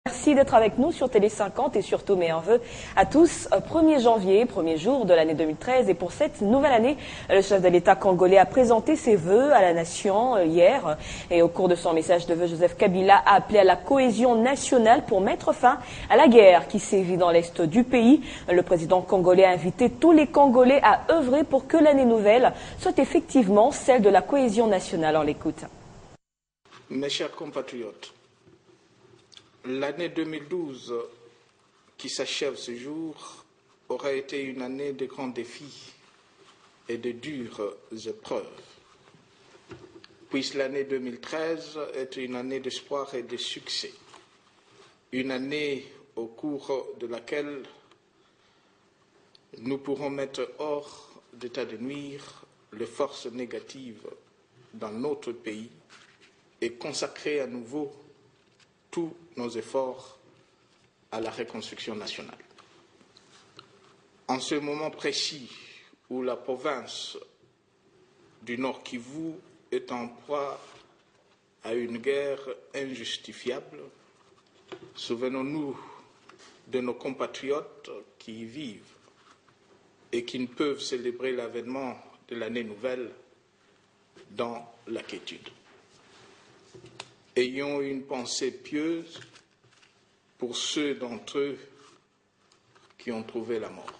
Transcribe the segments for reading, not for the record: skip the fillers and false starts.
Merci d'être avec nous sur Télé 50 et surtout meilleurs vœux à tous. 1er janvier, premier jour de l'année 2013 et pour cette nouvelle année, le chef de l'État congolais a présenté ses vœux à la nation hier et au cours de son message de vœux, Joseph Kabila a appelé à la cohésion nationale pour mettre fin à la guerre qui sévit dans l'est du pays. Le président congolais a invité tous les Congolais à œuvrer pour que l'année nouvelle soit effectivement celle de la cohésion nationale. On l'écoute. Mes chers compatriotes, l'année 2012 qui s'achève ce jour aura été une année de grands défis et de dures épreuves. Puisse l'année 2013 être une année d'espoir et de succès, une année au cours de laquelle nous pourrons mettre hors d'état de nuire les forces négatives dans notre pays et consacrer à nouveau tous nos efforts à la reconstruction nationale. En ce moment précis où la province du Nord Kivu est en proie à une guerre injustifiable, souvenons-nous de nos compatriotes qui y vivent et qui ne peuvent célébrer l'avènement de l'année nouvelle dans la quiétude. Ayons une pensée pieuse pour ceux d'entre eux qui ont trouvé la mort.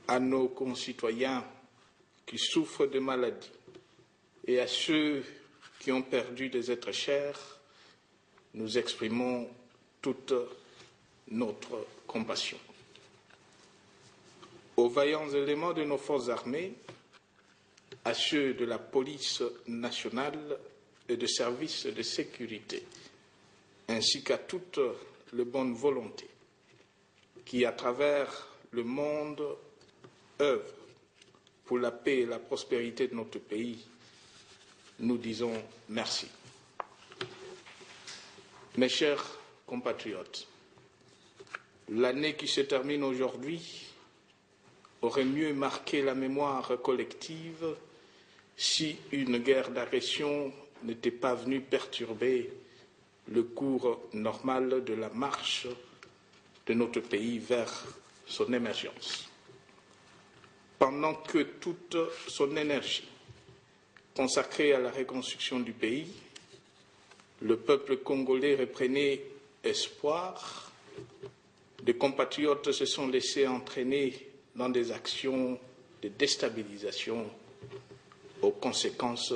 À nos concitoyens qui souffrent de maladies et à ceux qui ont perdu des êtres chers, nous exprimons toute notre compassion. Aux vaillants éléments de nos forces armées, à ceux de la police nationale et de services de sécurité, ainsi qu'à toutes les bonnes volontés qui, à travers le monde, œuvrent pour la paix et la prospérité de notre pays, nous disons merci. Mes chers compatriotes, l'année qui se termine aujourd'hui aurait mieux marqué la mémoire collective si une guerre d'agression n'était pas venue perturber le cours normal de la marche de notre pays vers son émergence. Pendant que toute son énergie consacrée à la reconstruction du pays, le peuple congolais reprenait espoir, des compatriotes se sont laissés entraîner dans des actions de déstabilisation aux conséquences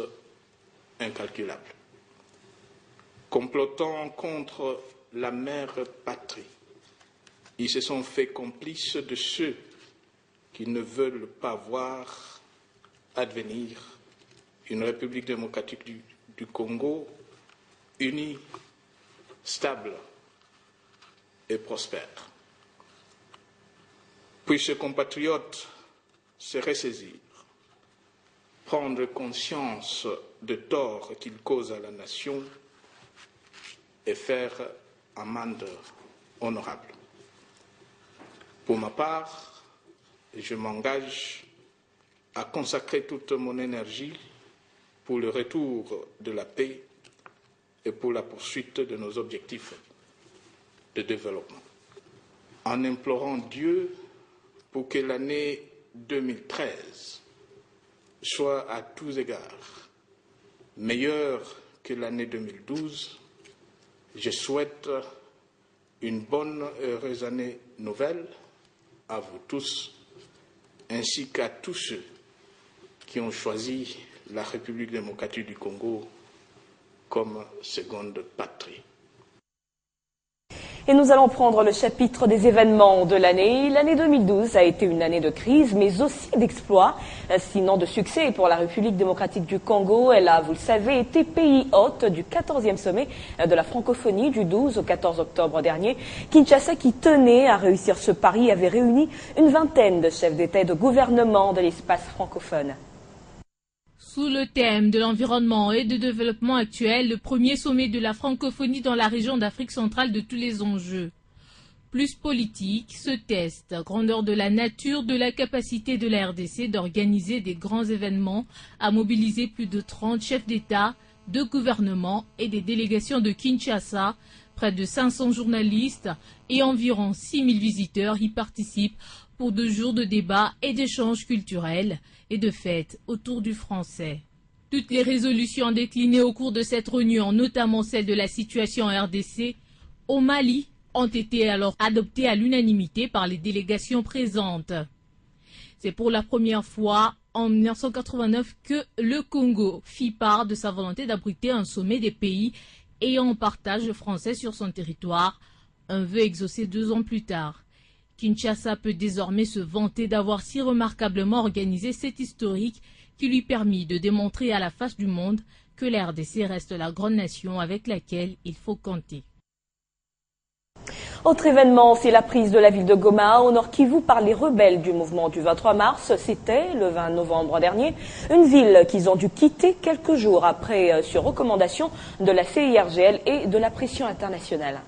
incalculables. Complotant contre la mère patrie, ils se sont fait complices de ceux qui ne veulent pas voir advenir une République démocratique du Congo unie, stable et prospère. Puis ces compatriotes se ressaisir, prendre conscience de torts qu'ils causent à la nation et faire amende honorable. Pour ma part, je m'engage à consacrer toute mon énergie pour le retour de la paix et pour la poursuite de nos objectifs de développement, en implorant Dieu pour que l'année 2013 soit à tous égards meilleure que l'année 2012. Je souhaite une bonne et heureuse année nouvelle à vous tous, ainsi qu'à tous ceux qui ont choisi la République démocratique du Congo comme seconde patrie. Et nous allons prendre le chapitre des événements de l'année. L'année 2012 a été une année de crise, mais aussi d'exploits, sinon de succès pour la République démocratique du Congo. Elle a, vous le savez, été pays hôte du 14e sommet de la francophonie du 12 au 14 octobre dernier. Kinshasa, qui tenait à réussir ce pari, avait réuni une vingtaine de chefs d'État et de gouvernement de l'espace francophone. Sous le thème de l'environnement et du développement actuel, le premier sommet de la francophonie dans la région d'Afrique centrale de tous les enjeux. Plus politique, ce test, grandeur de la nature, de la capacité de la RDC d'organiser des grands événements, a mobilisé plus de 30 chefs d'État, de gouvernements et des délégations de Kinshasa. Près de 500 journalistes et environ 6000 visiteurs y participent pour 2 jours de débats et d'échanges culturels et de fêtes autour du français. Toutes les résolutions déclinées au cours de cette réunion, notamment celle de la situation en RDC, au Mali, ont été alors adoptées à l'unanimité par les délégations présentes. C'est pour la première fois en 1989 que le Congo fit part de sa volonté d'abriter un sommet des pays ayant en partage le français sur son territoire, un vœu exaucé 2 ans plus tard. Kinshasa peut désormais se vanter d'avoir si remarquablement organisé cet historique qui lui permit de démontrer à la face du monde que la RDC reste la grande nation avec laquelle il faut compter. Autre événement, c'est la prise de la ville de Goma au Nord Kivu par les rebelles du mouvement du 23 mars. C'était le 20 novembre dernier, une ville qu'ils ont dû quitter quelques jours après sur recommandation de la CIRGL et de la pression internationale.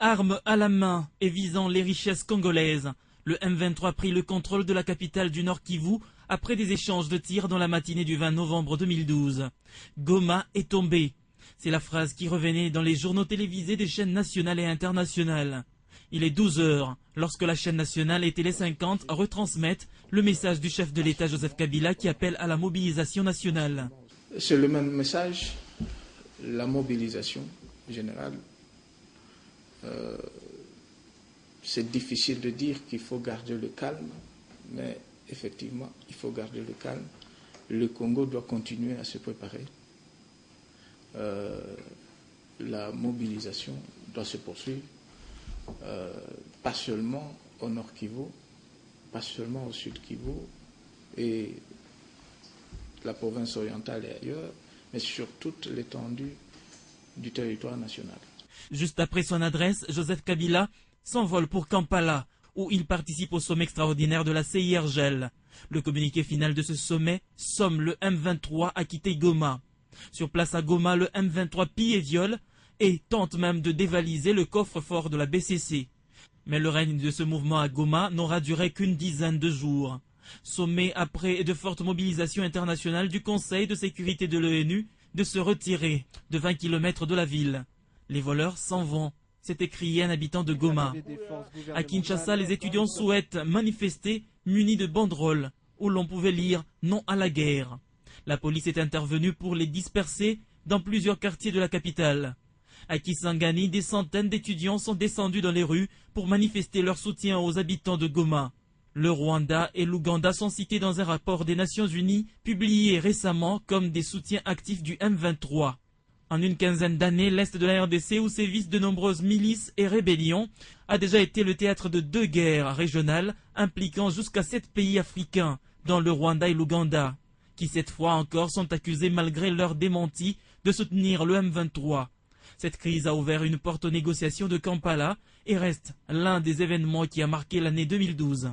Armes à la main et visant les richesses congolaises, le M23 prit le contrôle de la capitale du Nord Kivu après des échanges de tirs dans la matinée du 20 novembre 2012. Goma est tombé. C'est la phrase qui revenait dans les journaux télévisés des chaînes nationales et internationales. Il est 12 heures lorsque la chaîne nationale et Télé 50 retransmettent le message du chef de l'État Joseph Kabila qui appelle à la mobilisation nationale. C'est le même message, la mobilisation générale. C'est difficile de dire qu'il faut garder le calme, mais effectivement, il faut garder le calme. Le Congo doit continuer à se préparer. La mobilisation doit se poursuivre, pas seulement au Nord Kivu, pas seulement au Sud Kivu et la province orientale et ailleurs, mais sur toute l'étendue du territoire national. Juste après son adresse, Joseph Kabila s'envole pour Kampala, où il participe au sommet extraordinaire de la CIRGL. Le communiqué final de ce sommet somme le M23 à quitter Goma. Sur place à Goma, le M23 pille et viole et tente même de dévaliser le coffre-fort de la BCC. Mais le règne de ce mouvement à Goma n'aura duré qu'une dizaine de jours. Sommet après de fortes mobilisations internationales du Conseil de sécurité de l'ONU de se retirer de 20 km de la ville. Les voleurs s'en vont, s'est écrié un habitant de Goma. À Kinshasa, les étudiants souhaitent manifester munis de banderoles où l'on pouvait lire « Non à la guerre ». La police est intervenue pour les disperser dans plusieurs quartiers de la capitale. À Kisangani, des centaines d'étudiants sont descendus dans les rues pour manifester leur soutien aux habitants de Goma. Le Rwanda et l'Ouganda sont cités dans un rapport des Nations Unies publié récemment comme des soutiens actifs du M23. En une quinzaine d'années, l'Est de la RDC, où sévissent de nombreuses milices et rébellions, a déjà été le théâtre de 2 guerres régionales impliquant jusqu'à 7 pays africains, dont le Rwanda et l'Ouganda, qui cette fois encore sont accusés malgré leur démenti de soutenir le M23. Cette crise a ouvert une porte aux négociations de Kampala et reste l'un des événements qui a marqué l'année 2012.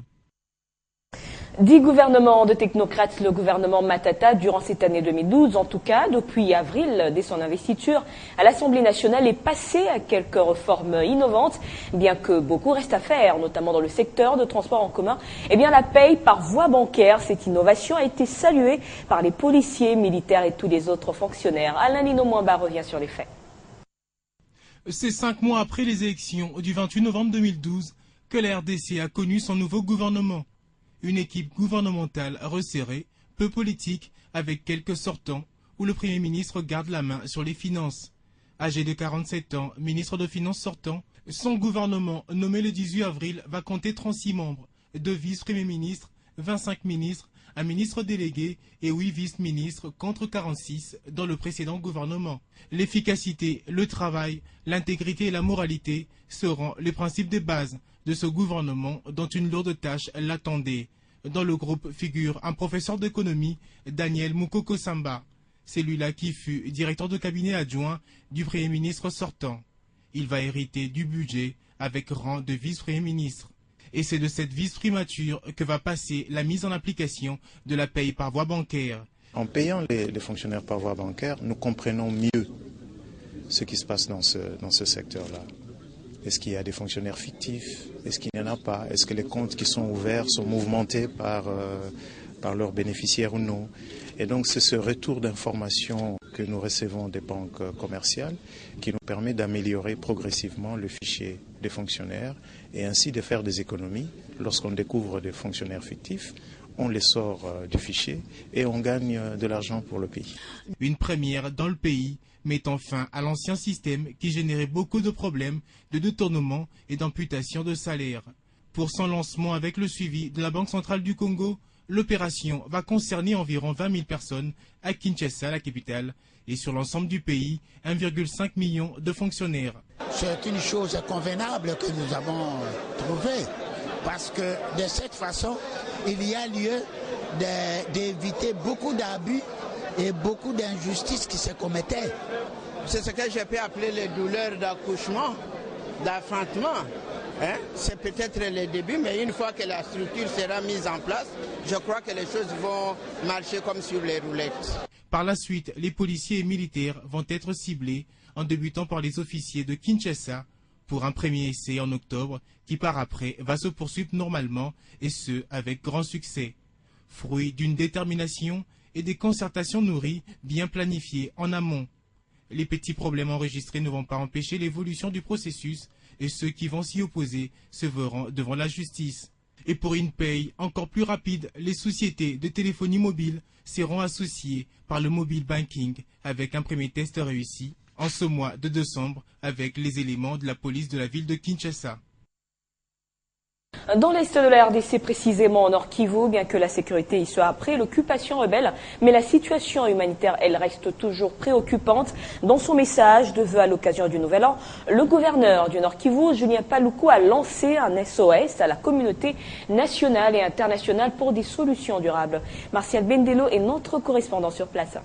10 gouvernements de technocrates, le gouvernement Matata, durant cette année 2012, en tout cas, depuis avril, dès son investiture à l'Assemblée nationale, est passé à quelques réformes innovantes, bien que beaucoup reste à faire, notamment dans le secteur de transport en commun. Eh bien, la paye par voie bancaire, cette innovation a été saluée par les policiers, militaires et tous les autres fonctionnaires. Alain Lino Mwamba revient sur les faits. C'est 5 mois après les élections du 28 novembre 2012 que la RDC a connu son nouveau gouvernement. Une équipe gouvernementale resserrée, peu politique, avec quelques sortants, où le Premier ministre garde la main sur les finances. Âgé de 47 ans, ministre de Finances sortant, son gouvernement, nommé le 18 avril, va compter 36 membres, 2 vice-premiers ministres, 25 ministres, un ministre délégué et 8 vice-ministres contre 46 dans le précédent gouvernement. L'efficacité, le travail, l'intégrité et la moralité seront les principes de base de ce gouvernement dont une lourde tâche l'attendait. Dans le groupe figure un professeur d'économie, Daniel Mukoko Samba. C'est lui-là qui fut directeur de cabinet adjoint du Premier ministre sortant. Il va hériter du budget avec rang de vice-premier ministre. Et c'est de cette vice-primature que va passer la mise en application de la paye par voie bancaire. En payant les fonctionnaires par voie bancaire, nous comprenons mieux ce qui se passe dans ce secteur-là. Est-ce qu'il y a des fonctionnaires fictifs? Est-ce qu'il n'y en a pas? Est-ce que les comptes qui sont ouverts sont mouvementés par par leurs bénéficiaires ou non. Et donc c'est ce retour d'informations que nous recevons des banques commerciales qui nous permet d'améliorer progressivement le fichier des fonctionnaires et ainsi de faire des économies. Lorsqu'on découvre des fonctionnaires fictifs, on les sort du fichier et on gagne de l'argent pour le pays. Une première dans le pays, mettant fin à l'ancien système qui générait beaucoup de problèmes de détournement et d'amputation de salaire. Pour son lancement avec le suivi de la Banque centrale du Congo, l'opération va concerner environ 20 000 personnes à Kinshasa, la capitale, et sur l'ensemble du pays, 1,5 million de fonctionnaires. C'est une chose convenable que nous avons trouvée, parce que de cette façon, il y a lieu d'éviter beaucoup d'abus et beaucoup d'injustices qui se commettaient. C'est ce que je peux appeler les douleurs d'accouchement, d'enfantement. C'est peut-être le début, mais une fois que la structure sera mise en place, je crois que les choses vont marcher comme sur les roulettes. Par la suite, les policiers et militaires vont être ciblés en débutant par les officiers de Kinshasa pour un premier essai en octobre qui par après va se poursuivre normalement et ce avec grand succès. Fruit d'une détermination et des concertations nourries bien planifiées en amont. Les petits problèmes enregistrés ne vont pas empêcher l'évolution du processus et ceux qui vont s'y opposer se verront devant la justice. Et pour une paye encore plus rapide, les sociétés de téléphonie mobile seront associées par le mobile banking avec un premier test réussi en ce mois de décembre avec les éléments de la police de la ville de Kinshasa. Dans l'est de la RDC, précisément au Nord Kivu, bien que la sécurité y soit après l'occupation rebelle, mais la situation humanitaire, elle reste toujours préoccupante. Dans son message de vœux à l'occasion du Nouvel An, le gouverneur du Nord Kivu, Julien Paluku, a lancé un SOS à la communauté nationale et internationale pour des solutions durables. Martial Bendelo est notre correspondant sur place.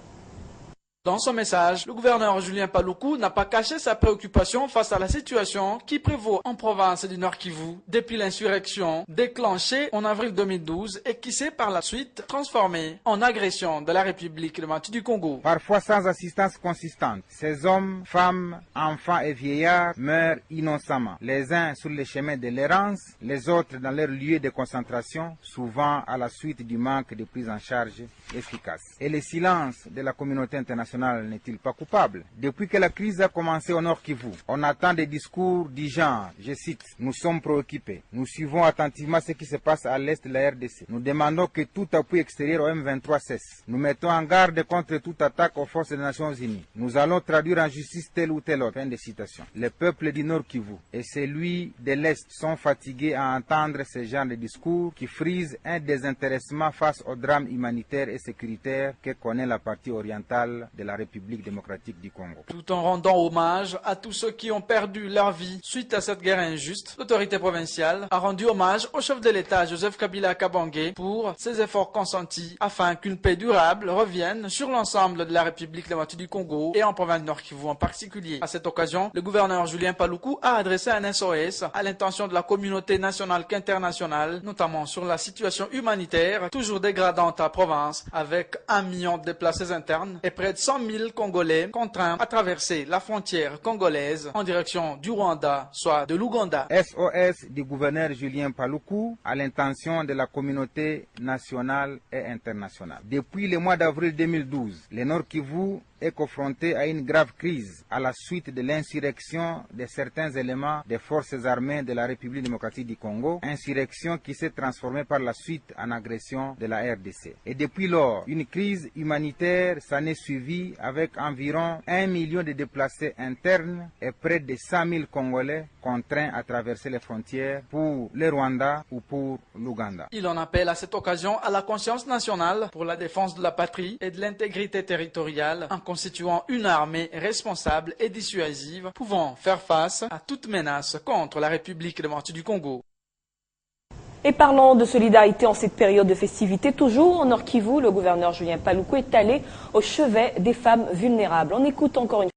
Dans son message, le gouverneur Julien Paluku n'a pas caché sa préoccupation face à la situation qui prévaut en province du Nord Kivu depuis l'insurrection déclenchée en avril 2012 et qui s'est par la suite transformée en agression de la République démocratique du Congo. Parfois sans assistance consistante, ces hommes, femmes, enfants et vieillards meurent innocemment, les uns sur les chemins de l'errance, les autres dans leurs lieux de concentration, souvent à la suite du manque de prise en charge efficace. Et le silence de la communauté internationale n'est-il pas coupable? Depuis que la crise a commencé au Nord Kivu, on attend des discours du genre, je cite, « Nous sommes préoccupés. Nous suivons attentivement ce qui se passe à l'est de la RDC. Nous demandons que tout appui extérieur au M23 cesse. Nous mettons en garde contre toute attaque aux forces des Nations Unies. Nous allons traduire en justice tel ou tel autre. » Fin de citation. Les peuples du Nord Kivu et celui de l'Est sont fatigués à entendre ce genre de discours qui frisent un désintéressement face au drame humanitaire et sécuritaire que connaît la partie orientale de la République démocratique du Congo. Tout en rendant hommage à tous ceux qui ont perdu leur vie suite à cette guerre injuste, l'autorité provinciale a rendu hommage au chef de l'État Joseph Kabila Kabange pour ses efforts consentis afin qu'une paix durable revienne sur l'ensemble de la République démocratique du Congo et en province du Nord Kivu en particulier. À cette occasion, le gouverneur Julien Paluku a adressé un SOS à l'intention de la communauté nationale qu'internationale, notamment sur la situation humanitaire toujours dégradante à la province avec 1 million de déplacés internes et près de 100 000 Congolais contraints à traverser la frontière congolaise en direction du Rwanda, soit de l'Ouganda. SOS du gouverneur Julien Paluku à l'intention de la communauté nationale et internationale. Depuis le mois d'avril 2012, le Nord Kivu est confronté à une grave crise à la suite de l'insurrection de certains éléments des forces armées de la République démocratique du Congo, insurrection qui s'est transformée par la suite en agression de la RDC. Et depuis lors, une crise humanitaire s'en est suivie avec environ 1 million de déplacés internes et près de 100 000 Congolais contraints à traverser les frontières pour le Rwanda ou pour l'Ouganda. Il en appelle à cette occasion à la conscience nationale pour la défense de la patrie et de l'intégrité territoriale en constituant une armée responsable et dissuasive pouvant faire face à toute menace contre la République démocratique du Congo. Et parlant de solidarité en cette période de festivité, toujours au Nord Kivu, le gouverneur Julien Paluku est allé au chevet des femmes vulnérables. On écoute encore une